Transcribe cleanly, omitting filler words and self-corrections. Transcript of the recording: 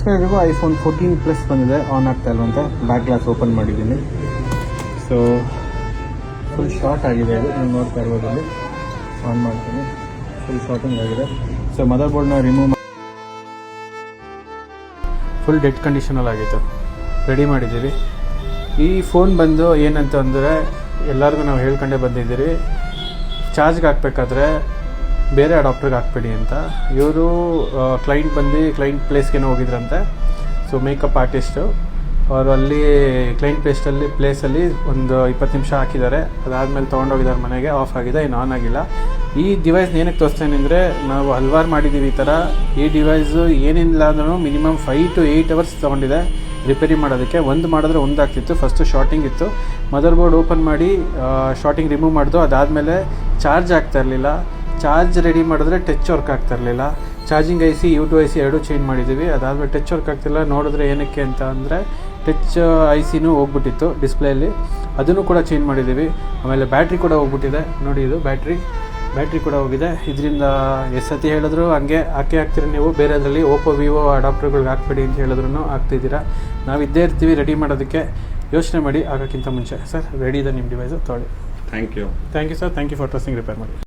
ಎಲ್ಲರಿಗೂ iPhone 14 plus ಬಂದಿದೆ, on ಆಗ್ತಾ ಇಲ್ವಂತೆ. ಬ್ಯಾಕ್ ಗ್ಲಾಸ್ ಓಪನ್ ಮಾಡಿದ್ದೀನಿ. ಸೊ ಫುಲ್ ಶಾರ್ಟ್ ಆಗಿದೆ ಇದು, ನೀವು ನೋಡ್ತಾ ಇರ್ಬೋದಲ್ಲಿ. ಆನ್ ಮಾಡ್ತೀನಿ, ಫುಲ್ ಶಾರ್ಟಿಂಗ್ ಆಗಿದೆ. ಸೊ ಮದರ್ ಬೋರ್ಡ್ನ ರಿಮೂವ್ ಫುಲ್ ಡೆಡ್ ಕಂಡೀಷನಲ್ಲಿ ಆಗಿತ್ತು, ರೆಡಿ ಮಾಡಿದ್ದೀವಿ. ಈ ಫೋನ್ ಬಂದು ಏನಂತ ಅಂದರೆ ಎಲ್ಲರಿಗೂ ನಾವು ಹೇಳ್ಕೊಂಡೇ ಬಂದಿದ್ದೀರಿ, ಚಾರ್ಜ್ಗೆ ಹಾಕ್ಬೇಕಾದ್ರೆ ಬೇರೆ ಅಡಾಪ್ಟರ್ಗೆ ಹಾಕ್ಬೇಡಿ ಅಂತ. ಇವರು ಕ್ಲೈಂಟ್ ಪ್ಲೇಸ್ಗೆ ಹೋಗಿದ್ರಂತೆ. ಸೊ ಮೇಕಪ್ ಆರ್ಟಿಸ್ಟು ಅವರು ಅಲ್ಲಿ ಕ್ಲೈಂಟ್ ಪ್ಲೇಸಲ್ಲಿ ಒಂದು 20 ನಿಮಿಷ ಹಾಕಿದ್ದಾರೆ. ಅದಾದಮೇಲೆ ತೊಗೊಂಡೋಗಿದ್ದಾರೆ ಮನೆಗೆ, ಆಫ್ ಆಗಿದೆ, ಇನ್ನು ಆನ್ ಆಗಿಲ್ಲ. ಈ ಡಿವೈಸ್ ಏನಕ್ಕೆ ತೋರಿಸ್ತೇನೆ ಅಂದರೆ, ನಾವು ಹಲವಾರು ಮಾಡಿದ್ದೀವಿ ಈ ಥರ. ಈ ಡಿವೈಸು ಏನಿಲ್ಲ ಅಂದ್ರೂ ಮಿನಿಮಮ್ 5 to 8 ಅವರ್ಸ್ ತೊಗೊಂಡಿದೆ ರಿಪೇರಿ ಮಾಡೋದಕ್ಕೆ. ಒಂದು ಮಾಡಿದ್ರೆ ಒಂದು ಆಗ್ತಿತ್ತು. ಫಸ್ಟು ಶಾರ್ಟಿಂಗ್ ಇತ್ತು, ಮದರ್ ಬೋರ್ಡ್ ಓಪನ್ ಮಾಡಿ ಶಾರ್ಟಿಂಗ್ ರಿಮೂವ್ ಮಾಡಿದ್ದು. ಅದಾದಮೇಲೆ ಚಾರ್ಜ್ ಆಗ್ತಾ ಇರಲಿಲ್ಲ. ಚಾರ್ಜ್ ರೆಡಿ ಮಾಡಿದ್ರೆ ಟಚ್ ವರ್ಕ್ ಆಗ್ತಾ ಇರಲಿಲ್ಲ. ಚಾರ್ಜಿಂಗ್ IC U2IC ಎರಡೂ ಚೇಂಜ್ ಮಾಡಿದ್ದೀವಿ. ಅದಾದಮೇಲೆ ಟಚ್ ವರ್ಕ್ ಆಗ್ತಿಲ್ಲ. ನೋಡಿದ್ರೆ ಏನಕ್ಕೆ ಅಂತ ಅಂದರೆ ಟಚ್ ICನೂ ಹೋಗ್ಬಿಟ್ಟಿತ್ತು ಡಿಸ್ಪ್ಲೇಯಲ್ಲಿ, ಅದನ್ನು ಕೂಡ ಚೇಂಜ್ ಮಾಡಿದ್ದೀವಿ. ಆಮೇಲೆ ಬ್ಯಾಟ್ರಿ ಕೂಡ ಹೋಗ್ಬಿಟ್ಟಿದೆ ನೋಡಿ, ಇದು ಬ್ಯಾಟ್ರಿ ಕೂಡ ಹೋಗಿದೆ. ಇದರಿಂದ ಎಷ್ಟು ಸತಿ ಹೇಳಿದ್ರು ಹಾಗೆ ಹಾಕ್ತೀರಿ ನೀವು. ಬೇರೆದರಲ್ಲಿ ಓಪೋ ವಿವೋ ಅಡಾಪ್ಟರ್ಗಳಿಗೆ ಹಾಕ್ಬೇಡಿ ಅಂತ ಹೇಳಿದ್ರು ಹಾಕ್ತಿದ್ದೀರಾ. ನಾವು ಇದ್ದೇ ಇರ್ತೀವಿ ರೆಡಿ ಮಾಡೋದಕ್ಕೆ. ಯೋಚನೆ ಮಾಡಿ ಆಗೋಕ್ಕಿಂತ ಮುಂಚೆ. ಸರ್ ರೆಡಿ ಇದೆ ನಿಮ್ಮ ಡಿವೈಸು, ತೊಗೊಳ್ಳಿ. Thank you sir. Thank you for trusting. Repair ಮಾಡಿ.